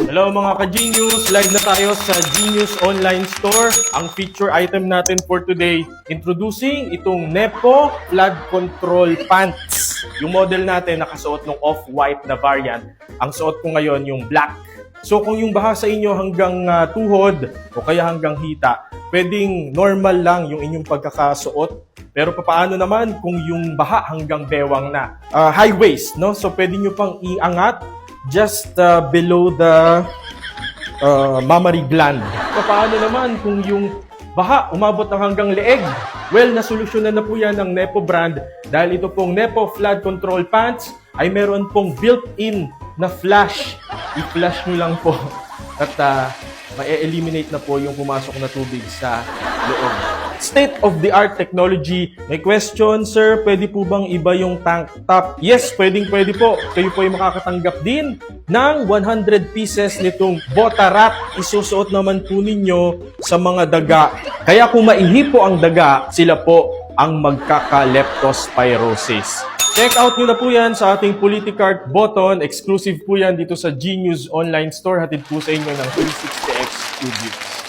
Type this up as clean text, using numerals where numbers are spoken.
Hello mga ka-Genius! Live na tayo sa Genius Online Store. Ang feature item natin for today, introducing itong Nepo Flood Control Pants. Yung model natin nakasuot ng off-white na variant. Ang suot ko ngayon yung black. So kung yung baha sa inyo hanggang tuhod o kaya hanggang hita, pwedeng normal lang yung inyong pagkakasuot. Pero paano naman kung yung baha hanggang bewang na? High waist, no? So pwede nyo pang iangat just below the mammary gland. Paano naman kung yung baha umabot ng hanggang leeg? Well, nasolusyonan na po yan ng Nepo brand dahil ito pong Nepo Flood Control Pants ay meron pong built-in na flash. I-flash nyo lang po at ma-eliminate na po yung pumasok na tubig sa loob. State-of-the-art technology. May question, sir, pwede po bang iba yung tank top? Yes, pwede po. Kayo po ay makakatanggap din ng 100 pieces nitong bota wrap. Isusuot naman po ninyo sa mga daga. Kaya kung maihipo ang daga, sila po ang magkaka-leptospirosis. Check out nyo na po yan sa ating Politicart button. Exclusive po yan dito sa Genius Online Store. Hatid po sa inyo ng 360X Studios.